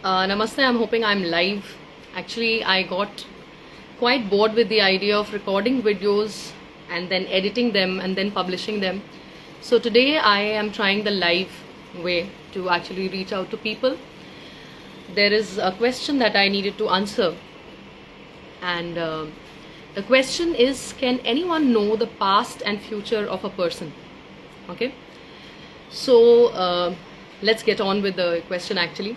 Namaste, I'm hoping I'm live. Actually, I got quite bored with the idea of recording videos and then editing them and then publishing them. So today I am trying the live way to actually reach out to people. There is a question that I needed to answer, and the question is, can anyone know the past and future of a person? Okay, so let's get on with the question actually.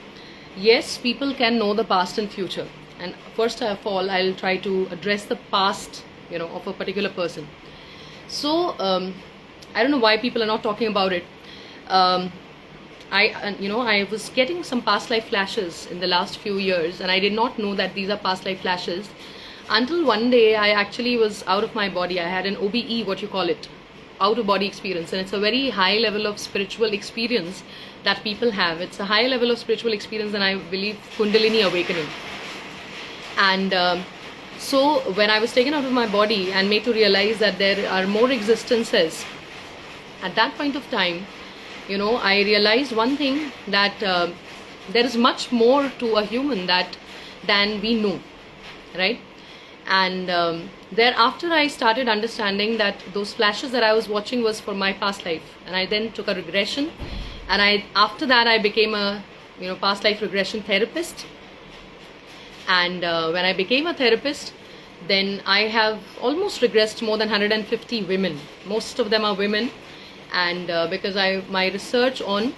Yes, people can know the past and future, and first of all I'll try to address the past, of a particular person. So I don't know why people are not talking about it. um, I was getting some past life flashes in the last few years, and I did not know that these are past life flashes until one day I actually was out of my body. I had an OBE, what you call it, out of body experience, and it's a very high level of spiritual experience that people have. It's a high level of spiritual experience, and I believe Kundalini awakening. And so when I was taken out of my body and made to realize that there are more existences, at that point of time, I realized one thing, that there is much more to a human than we know, right? And thereafter I started understanding that those flashes that I was watching was for my past life, and I then took a regression, and after that I became a past life regression therapist. And when I became a therapist, then I have almost regressed more than 150 women. Most of them are women, and because my research on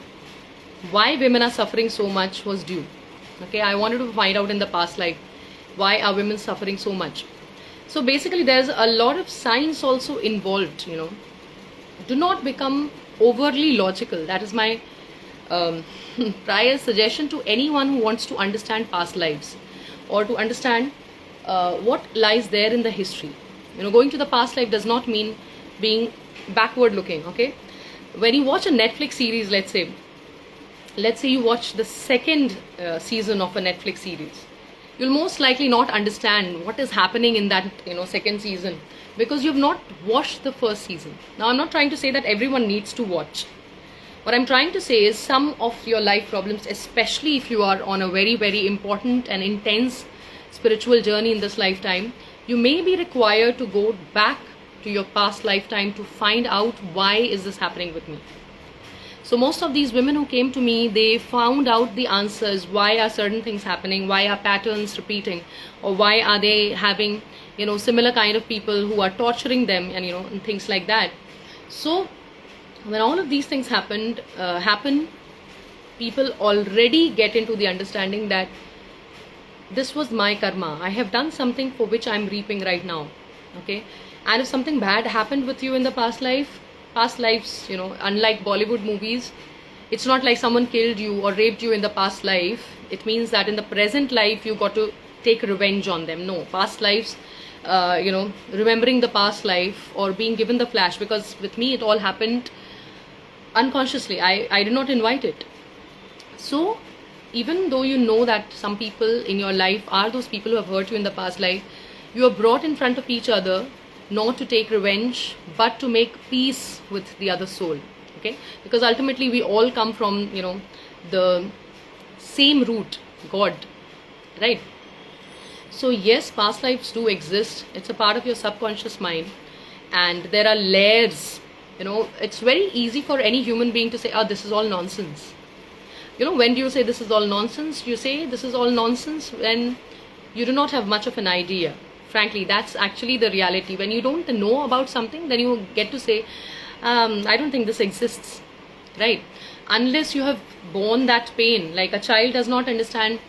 why women are suffering so much was due. Okay, I wanted to find out in the past life, why are women suffering so much. So basically there's a lot of science also involved. Do not become overly logical. That is my prior suggestion to anyone who wants to understand past lives, or to understand what lies there in the history. Going to the past life does not mean being backward looking. Okay, when you watch a Netflix series, let's say you watch the second season of a Netflix series, you'll most likely not understand what is happening in that second season, because you've not watched the first season. Now, I'm not trying to say that everyone needs to watch. What I'm trying to say is, some of your life problems, especially if you are on a very, very important and intense spiritual journey in this lifetime, you may be required to go back to your past lifetime to find out, why is this happening with me. So most of these women who came to me, they found out the answers. Why are certain things happening? Why are patterns repeating? Or why are they having, similar kind of people who are torturing them, and things like that. So when all of these things happen, people already get into the understanding that this was my karma. I have done something for which I'm reaping right now. Okay, and if something bad happened with you in the past lives, unlike Bollywood movies, it's not like someone killed you or raped you in the past life. It means that in the present life you got to take revenge on them. No, past lives, remembering the past life or being given the flash, because with me it all happened unconsciously. I did not invite it. So even though you know that some people in your life are those people who have hurt you in the past life, you are brought in front of each other, not to take revenge, but to make peace with the other soul. Okay, because ultimately we all come from the same root, God, right? So yes, past lives do exist. It's a part of your subconscious mind, and there are layers. It's very easy for any human being to say, oh, this is all nonsense. When do you say this is all nonsense? You say this is all nonsense when you do not have much of an idea. Frankly, that's actually the reality. When you don't know about something, then you get to say, I don't think this exists, right? Unless you have borne that pain. Like a child does not understand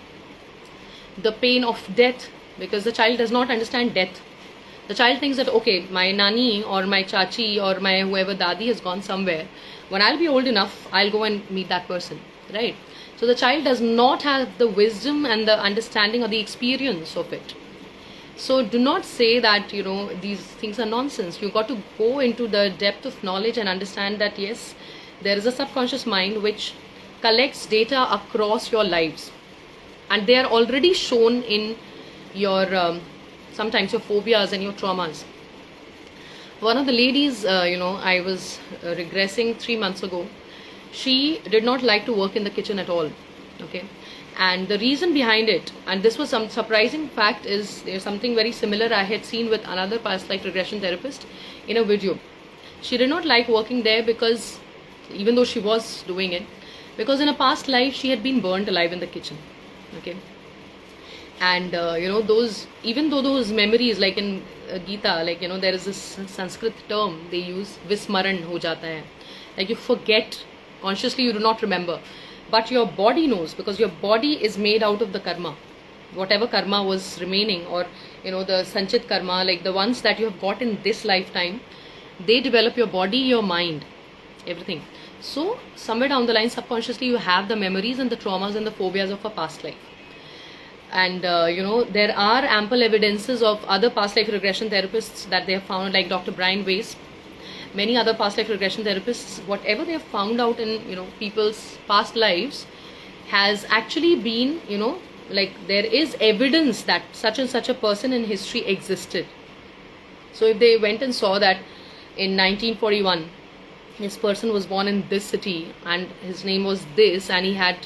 the pain of death, because the child does not understand death. The child thinks that, okay, my nani or my chachi or my whoever dadi has gone somewhere. When I'll be old enough, I'll go and meet that person, right? So the child does not have the wisdom and the understanding or the experience of it. So do not say that, these things are nonsense. You got to go into the depth of knowledge and understand that, yes, there is a subconscious mind which collects data across your lives. And they are already shown in your, sometimes your phobias and your traumas. One of the ladies, I was regressing 3 months ago. She did not like to work in the kitchen at all. Okay, and the reason behind it, and this was some surprising fact, is there's something very similar I had seen with another past life regression therapist in a video. She did not like working there because, even though she was doing it, because in a past life she had been burnt alive in the kitchen. Okay, and those, even though those memories, like in Gita, like there is this Sanskrit term they use, vismaran ho jata hai, like you forget consciously, you do not remember, but your body knows, because your body is made out of the karma, whatever karma was remaining, or the sanchit karma, like the ones that you have got in this lifetime, they develop your body, your mind, everything. So somewhere down the line, subconsciously, you have the memories and the traumas and the phobias of a past life. And there are ample evidences of other past life regression therapists that they have found, like Dr. Brian Weiss, many other past life regression therapists. Whatever they have found out in people's past lives has actually been, like there is evidence that such and such a person in history existed. So if they went and saw that in 1941 this person was born in this city and his name was this, and he had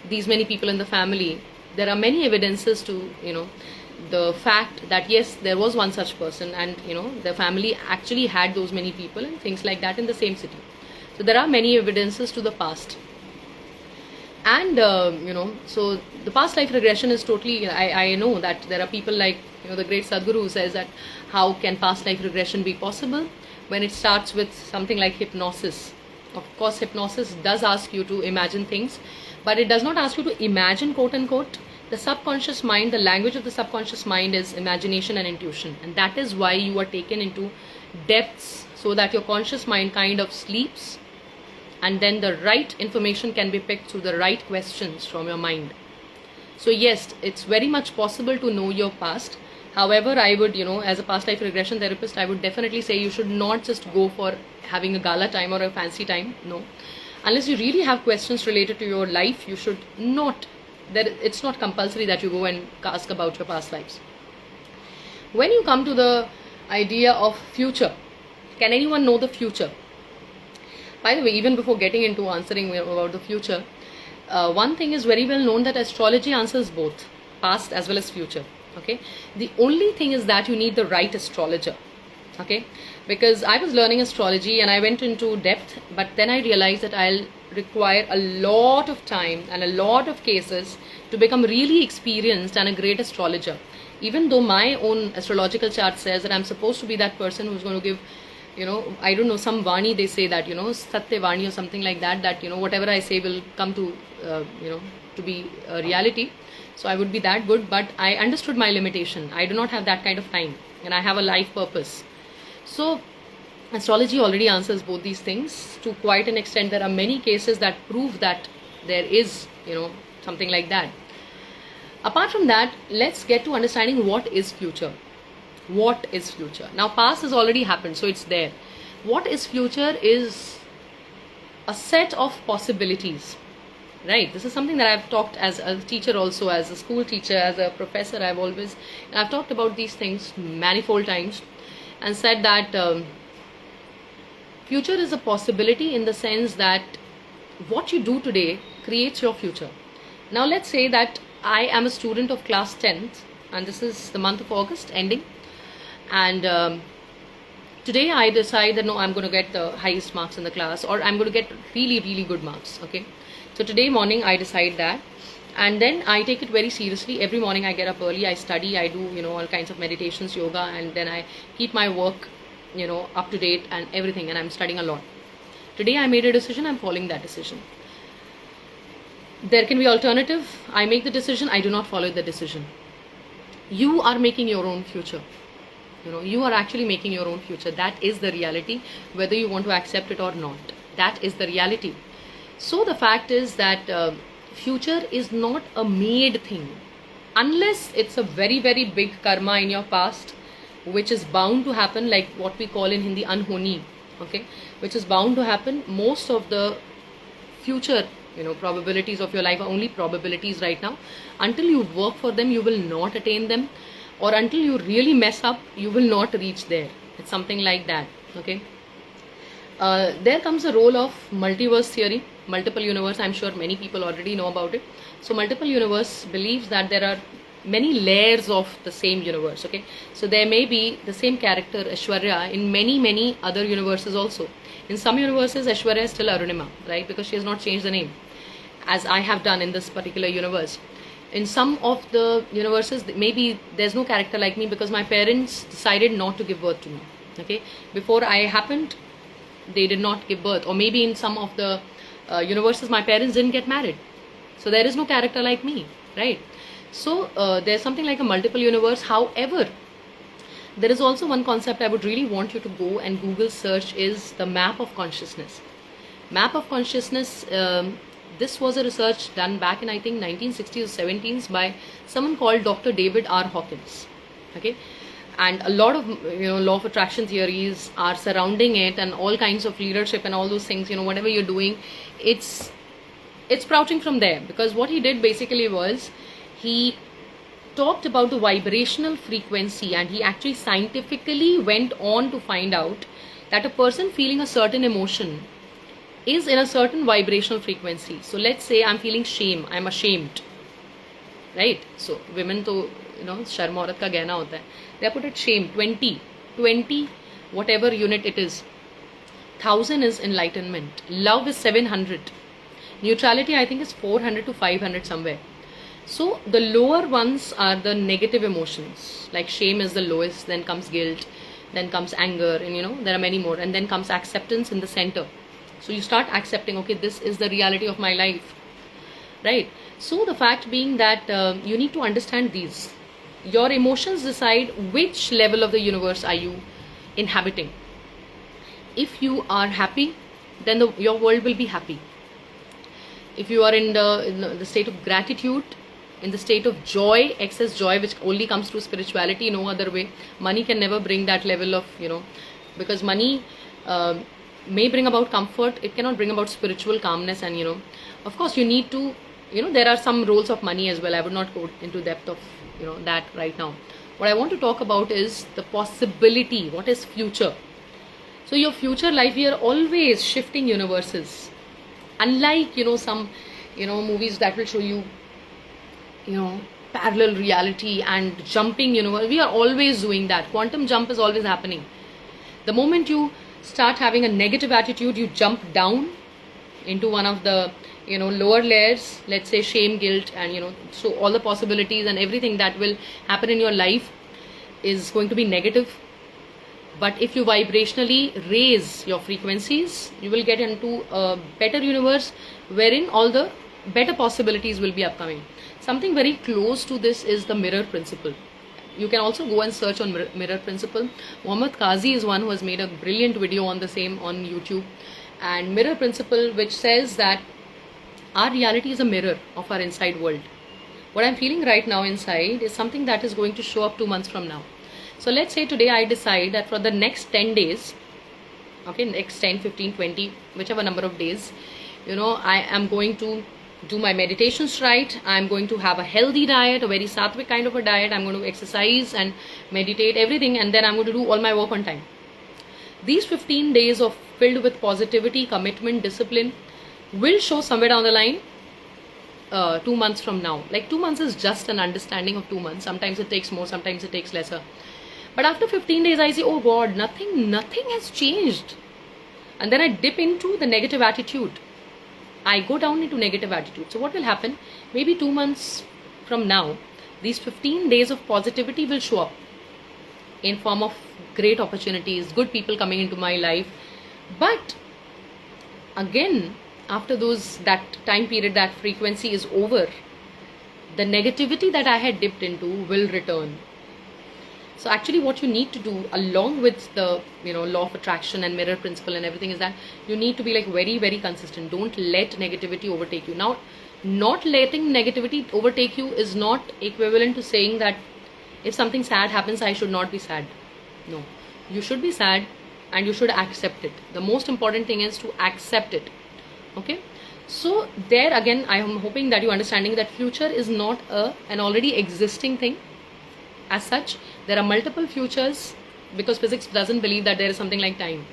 these many people in the family, there are many evidences to the fact that yes, there was one such person, and the family actually had those many people and things like that in the same city. So there are many evidences to the past. And so the past life regression is totally, I know that there are people like the great Sadhguru who says that how can past life regression be possible when it starts with something like hypnosis. Of course, hypnosis does ask you to imagine things, but it does not ask you to imagine, quote unquote. The subconscious mind, the language of the subconscious mind is imagination and intuition, and that is why you are taken into depths, so that your conscious mind kind of sleeps, and then the right information can be picked through the right questions from your mind. So yes, it's very much possible to know your past. However, I would, as a past life regression therapist, I would definitely say you should not just go for having a gala time or a fancy time. No. Unless you really have questions related to your life, you should not. It's not compulsory that you go and ask about your past lives. When you come to the idea of future, can anyone know the future? By the way, even before getting into answering about the future, one thing is very well known, that astrology answers both past as well as future. Okay, the only thing is that you need the right astrologer. Okay, because I was learning astrology and I went into depth, but then I realized that I'll require a lot of time and a lot of cases to become really experienced and a great astrologer. Even though my own astrological chart says that I'm supposed to be that person who's going to give, I don't know, some Vani, they say that, Satya Vani or something like that, that, whatever I say will come to, to be a reality. So I would be that good, but I understood my limitation. I do not have that kind of time, and I have a life purpose. So astrology already answers both these things to quite an extent. There are many cases that prove that there is, something like that. Apart from that, let's get to understanding what is future. What is future? Now, past has already happened, so it's there. What is future is a set of possibilities. Right, this is something that I've talked as a teacher also, as a school teacher, as a professor. I've talked about these things manifold times and said that future is a possibility in the sense that what you do today creates your future. Now let's say that I am a student of class 10th, and this is the month of August ending, and today I decide that no, I'm going to get the highest marks in the class, or I'm going to get really, really good marks. Okay. So today morning I decide that, and then I take it very seriously. Every morning I get up early, I study, I do all kinds of meditations, yoga, and then I keep my work up to date and everything, and I'm studying a lot. Today I made a decision, I'm following that decision. There can be alternative. I make the decision, I do not follow the decision. You are making your own future. You are actually making your own future. That is the reality, whether you want to accept it or not. That is the reality. So the fact is that future is not a made thing, unless it's a very, very big karma in your past, which is bound to happen, like what we call in Hindi anhoni, okay, which is bound to happen. Most of the future, probabilities of your life are only probabilities right now. Until you work for them, you will not attain them, or until you really mess up, you will not reach there. It's something like that, okay. There comes a role of multiverse theory. multiple universe, I'm sure many people already know about it. So multiple universe believes that there are many layers of the same universe. Okay, so there may be the same character Aishwarya in many other universes also. In some universes Aishwarya is still Arunima, right, because she has not changed the name, as I have done in this particular universe. In some of the universes maybe there's no character like me because my parents decided not to give birth to me. Okay, before I happened they did not give birth, or maybe in some of the universes my parents didn't get married, so there is no character like me, right? So there's something like a multiple universe. However, there is also one concept I would really want you to go and Google search, is the map of consciousness. Map of consciousness, this was a research done back in I think 1960s or 70s by someone called Dr. David R. Hawkins. Okay, and a lot of law of attraction theories are surrounding it, and all kinds of leadership and all those things, whatever you're doing, it's sprouting from there. Because what he did basically was, he talked about the vibrational frequency, and he actually scientifically went on to find out that a person feeling a certain emotion is in a certain vibrational frequency. So let's say I'm feeling shame, I'm ashamed, right? So women to शर्म औरत का गहना होता है. They put it shame 20 whatever unit it is. 1000 is enlightenment. Love is 700. Neutrality I think is 400 to 500 somewhere. So the lower ones are the negative emotions, like shame is the lowest, then comes guilt, then comes anger, and there are many more, and then comes acceptance in the center. So you start accepting, okay, this is the reality of my life, right? So the fact being that you need to understand these. Your emotions decide which level of the universe are you inhabiting. If you are happy, then your world will be happy. If you are in the state of gratitude, in the state of joy, excess joy, which only comes through spirituality, no other way. Money can never bring that level of, because money may bring about comfort, it cannot bring about spiritual calmness. And of course you need to, there are some roles of money as well. I would not go into depth of that right now. What I want to talk about is the possibility. What is future? So your future life, we are always shifting universes. Unlike some movies that will show you parallel reality and jumping universe, we are always doing that. Quantum jump is always happening. The moment you start having a negative attitude, you jump down into one of the lower layers, let's say shame, guilt, and so all the possibilities and everything that will happen in your life is going to be negative. But if you vibrationally raise your frequencies, you will get into a better universe wherein all the better possibilities will be upcoming. Something very close to this is the mirror principle. You can also go and search on mirror principle. Muhammad Qazi is one who has made a brilliant video on the same on YouTube. And mirror principle, which says that our reality is a mirror of our inside world. What I'm feeling right now inside is something that is going to show up 2 months from now. So let's say today I decide that for the next 10 days, okay, next 10, 15, 20, whichever number of days, I am going to do my meditations right. I'm going to have a healthy diet, a very sattvic kind of a diet. I'm going to exercise and meditate, everything, and then I'm going to do all my work on time. These 15 days of filled with positivity, commitment, discipline will show somewhere down the line 2 months from now. Like 2 months is just an understanding of 2 months. Sometimes it takes more, sometimes it takes lesser. But after 15 days, I say, oh God, nothing has changed. And then I dip into the negative attitude. I go down into negative attitude. So what will happen? Maybe 2 months from now, these 15 days of positivity will show up in form of great opportunities, good people coming into my life. But again, after that time period, that frequency is over, the negativity that I had dipped into will return. So actually what you need to do, along with the law of attraction and mirror principle and everything, is that you need to be like very, very consistent. Don't let negativity overtake you. Now, not letting negativity overtake you is not equivalent to saying that if something sad happens, I should not be sad. No, you should be sad and you should accept it. The most important thing is to accept it. Okay, so there again, I am hoping that you understanding that future is not an already existing thing. As such, there are multiple futures, because physics doesn't believe that there is something like time.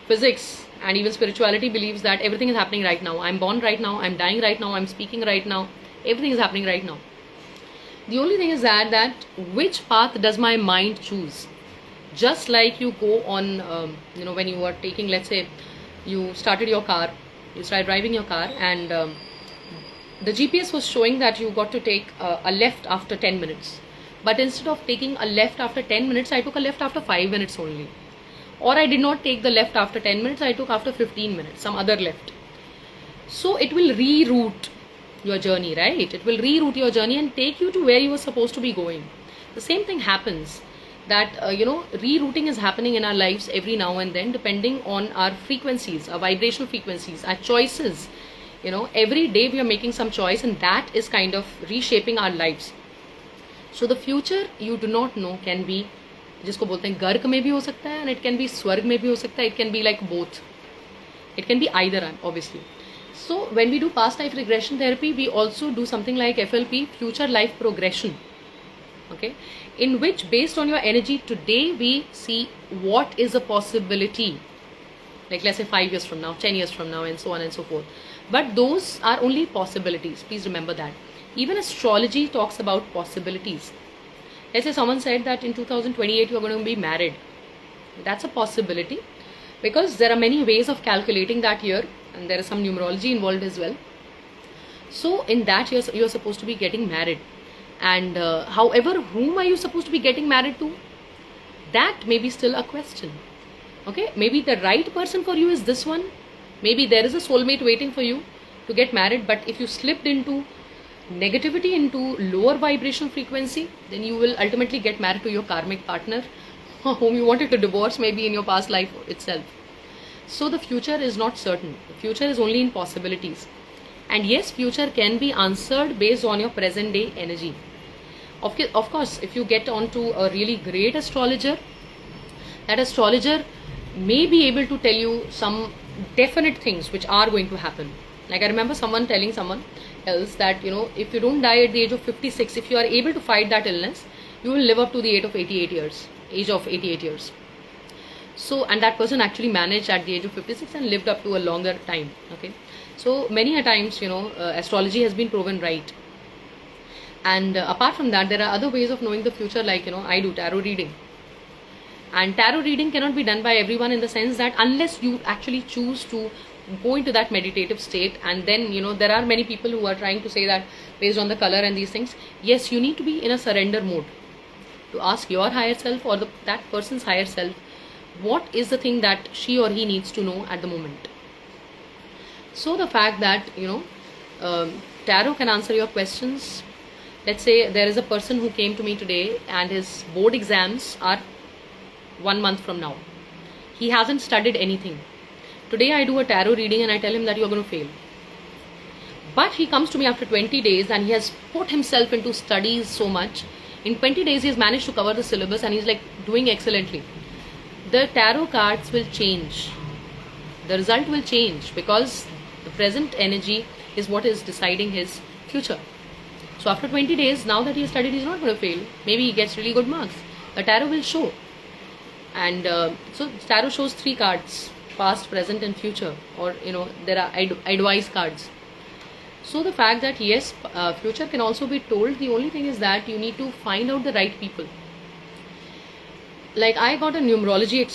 Physics And even spirituality believes that everything is happening right now. I'm born right now, I'm dying right now, I'm speaking right now, everything is happening right now. The only thing is that which path does my mind choose? Just like you go on, when you are taking, let's say, you started your car, you started driving your car, and the GPS was showing that you got to take a left after 10 minutes. But instead of taking a left after 10 minutes, I took a left after 5 minutes only. Or I did not take the left after 10 minutes, I took after 15 minutes, some other left. So it will reroute your journey, right? It will reroute your journey and take you to where you were supposed to be going. The same thing happens, that rerouting is happening in our lives every now and then, depending on our frequencies, our vibrational frequencies, our choices. Every day we are making some choice, and that is kind of reshaping our lives. So the future, you do not know, can be, जिसको बोलते हैं गर्क में भी हो सकता है, and it can be स्वर्ग में भी हो सकता है. It can be like both. It can be either, obviously. So when we do past life regression therapy, we also do something like FLP, future life progression, okay, in which based on your energy today, we see what is a possibility, like let's say 5 years from now, 10 years from now, and so on and so forth. But those are only possibilities. Please remember that. Even astrology talks about possibilities. Let's say someone said that in 2028 you're going to be married. That's a possibility, because there are many ways of calculating that year, and there is some numerology involved as well. So in that year you're supposed to be getting married, and however, whom are you supposed to be getting married to? That may be still a question. Okay, maybe the right person for you is this one. Maybe there is a soulmate waiting for you to get married, but if you slipped into negativity, into lower vibrational frequency, then you will ultimately get married to your karmic partner whom you wanted to divorce maybe in your past life itself. So the future is not certain. The future is only in possibilities. And yes, future can be answered based on your present day energy. Of course, if you get onto a really great astrologer, that astrologer may be able to tell you some definite things which are going to happen. Like I remember someone telling someone else that, if you don't die at the age of 56, if you are able to fight that illness, you will live up to the age of 88 years. So, and that person actually managed at the age of 56 and lived up to a longer time. Okay, so many a times, astrology has been proven right. And apart from that, there are other ways of knowing the future, like, I do tarot reading. And tarot reading cannot be done by everyone, in the sense that unless you actually choose to go into that meditative state, and then, there are many people who are trying to say that based on the color and these things. Yes, you need to be in a surrender mode to ask your higher self, or that person's higher self, what is the thing that she or he needs to know at the moment. So the fact that, tarot can answer your questions. Let's say there is a person who came to me today and his board exams are 1 month from now. He hasn't studied anything. Today I do a tarot reading and I tell him that you're going to fail. But he comes to me after 20 days and he has put himself into studies so much. In 20 days he has managed to cover the syllabus and he's like doing excellently. The tarot cards will change. The result will change, because the present energy is what is deciding his future. So after 20 days, now that he has studied, he's not going to fail. Maybe he gets really good marks. The tarot will show. And so tarot shows 3 cards: past, present and future. Or, there are advice cards. So the fact that yes, future can also be told. The only thing is that you need to find out the right people. Like I got a numerology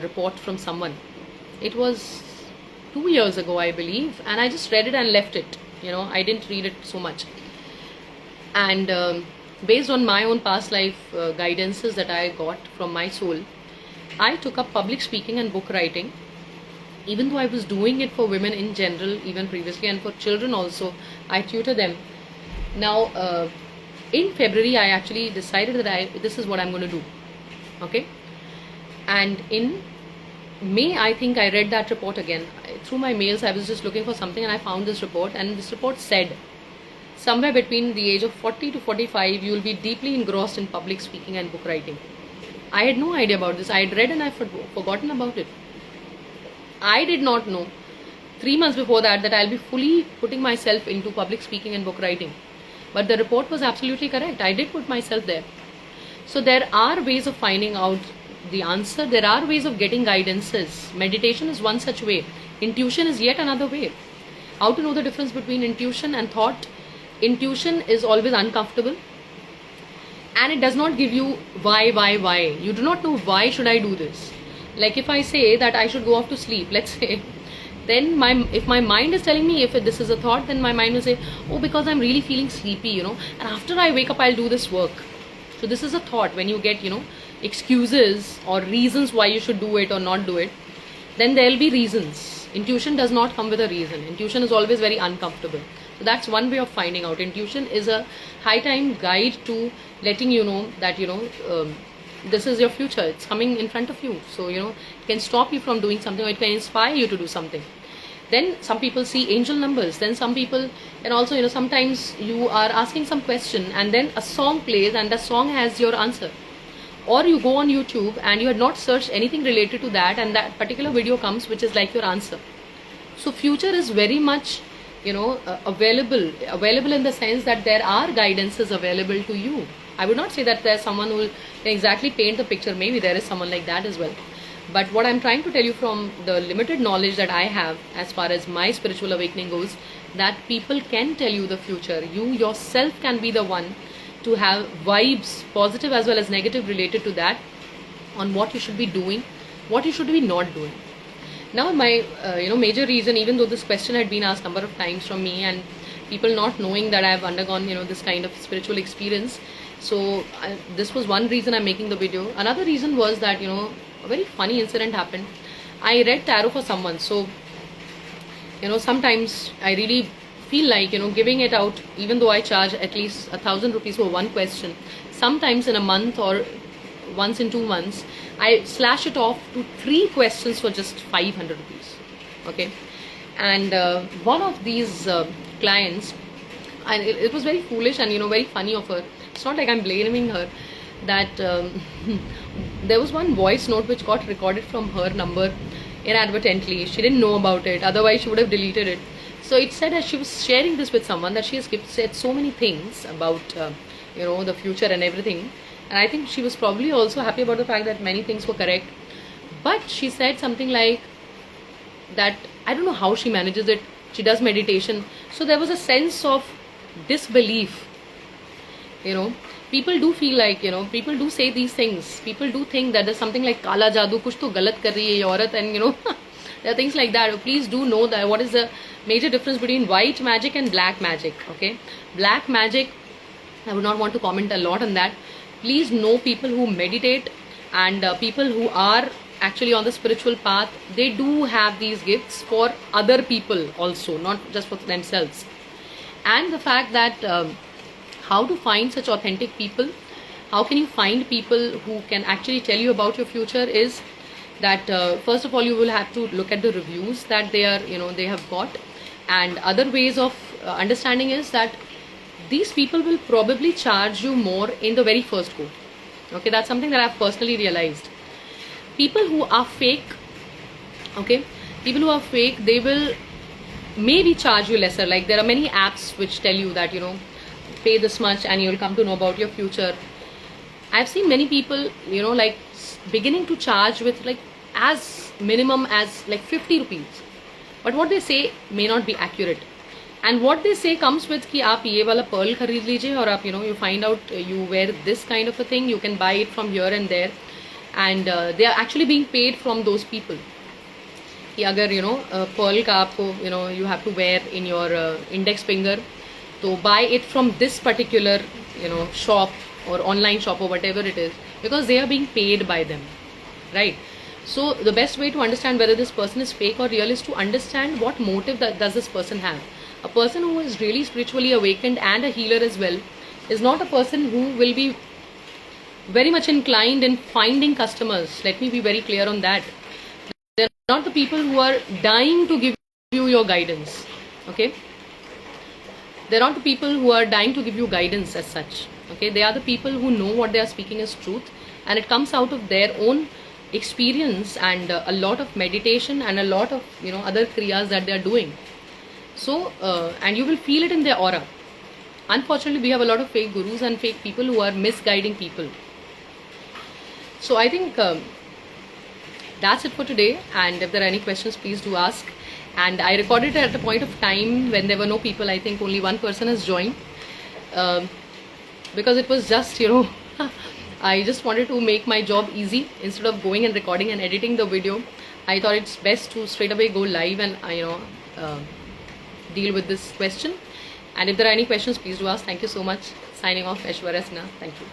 report from someone. It was 2 years ago, I believe, and I just read it and left it. I didn't read it so much. And based on my own past life guidances that I got from my soul, I took up public speaking and book writing. Even though I was doing it for women in general, even previously, and for children also, I tutor them. Now, in February, I actually decided that this is what I'm going to do. Okay, and in May, I think I read that report again. Through my mails, I was just looking for something and I found this report, and this report said somewhere between the age of 40 to 45, you will be deeply engrossed in public speaking and book writing. I had no idea about this. I had read and I had forgotten about it. I did not know 3 months before that I'll be fully putting myself into public speaking and book writing. But the report was absolutely correct. I did put myself there. So there are ways of finding out the answer. There are ways of getting guidances. Meditation is one such way. Intuition is yet another way. How to know the difference between intuition and thought? Intuition is always uncomfortable, and it does not give you why. You do not know why should I do this. Like if I say that I should go off to sleep, let's say, then if my mind is telling me, if this is a thought, then my mind will say, oh, because I'm really feeling sleepy, and after I wake up I'll do this work. So this is a thought. When you get excuses or reasons why you should do it or not do it, then there'll be reasons. Intuition does not come with a reason. Intuition is always very uncomfortable. So that's one way of finding out. Intuition is a high time guide to letting you know that this is your future. It's coming in front of you. So it can stop you from doing something, or it can inspire you to do something. Then some people see angel numbers. Then some people, and also sometimes you are asking some question and then a song plays and the song has your answer. Or you go on YouTube and you had not searched anything related to that, and that particular video comes which is like your answer. So future is very much available in the sense that there are guidances available to you. I would not say that there's someone who will exactly paint the picture. Maybe there is someone like that as well. But what I'm trying to tell you from the limited knowledge that I have as far as my spiritual awakening goes, that people can tell you the future. You yourself can be the one to have vibes, positive as well as negative, related to that, on what you should be doing, what you should be not doing. Now my major reason, even though this question had been asked number of times from me and people not knowing that I have undergone this kind of spiritual experience, so this was one reason I'm making the video. Another reason was that a very funny incident happened. I read tarot for someone, so sometimes I really feel like giving it out, even though I charge at least 1,000 rupees for one question. Sometimes in a month or once in 2 months, I slash it off to 3 questions for just 500 rupees. Okay, and one of these clients, and it was very foolish and very funny of her. It's not like I'm blaming her, that there was one voice note which got recorded from her number inadvertently. She didn't know about it, otherwise she would have deleted it. So it said, as she was sharing this with someone, that she has said so many things about the future and everything, and I think she was probably also happy about the fact that many things were correct. But she said something like that, I don't know how she manages it. She does meditation, so there was a sense of disbelief. People do feel like, people do say these things. People do think that there's something like Kala Jadoo, kuch to galat kar rahi hai ye aurat, and there are things like that. Please do know that what is the major difference between white magic and black magic. Okay, black magic, I would not want to comment a lot on that. Please know, people who meditate and people who are actually on the spiritual path, they do have these gifts for other people also, not just for themselves. And the fact that how to find such authentic people, how can you find people who can actually tell you about your future, is that first of all, you will have to look at the reviews that they have got. And other ways of understanding is that these people will probably charge you more in the very first go. Okay, that's something that I've personally realized. People who are fake, they will maybe charge you lesser. Like there are many apps which tell you that pay this much and you'll come to know about your future. I've seen many people like beginning to charge with like as minimum as like 50 rupees, but what they say may not be accurate. And what they say comes with कि आप ये वाला pearl खरीद लीजिए और आप you find out you wear this kind of a thing, you can buy it from here and there, and they are actually being paid from those people. कि अगर pearl का आपको you have to wear in your index finger, so buy it from this particular shop or online shop or whatever it is, because they are being paid by them, right? So the best way to understand whether this person is fake or real is to understand what motive does this person have. A person who is really spiritually awakened and a healer as well is not a person who will be very much inclined in finding customers. Let me be very clear on that. They're not the people who are dying to give you your guidance. Okay, they're not the people who are dying to give you guidance as such. Okay, they are the people who know what they are speaking is truth, and it comes out of their own experience and a lot of meditation and a lot of other kriyas that they are doing. So and you will feel it in their aura. Unfortunately, we have a lot of fake gurus and fake people who are misguiding people. So I think that's it for today, and if there are any questions, please do ask. And I recorded it at a point of time when there were no people. I think only one person has joined, because it was just, I just wanted to make my job easy. Instead of going and recording and editing the video, I thought it's best to straight away go live and deal with this question. And if there are any questions, please do ask. Thank you so much. Signing off, Aishwarya Sinha. Thank you.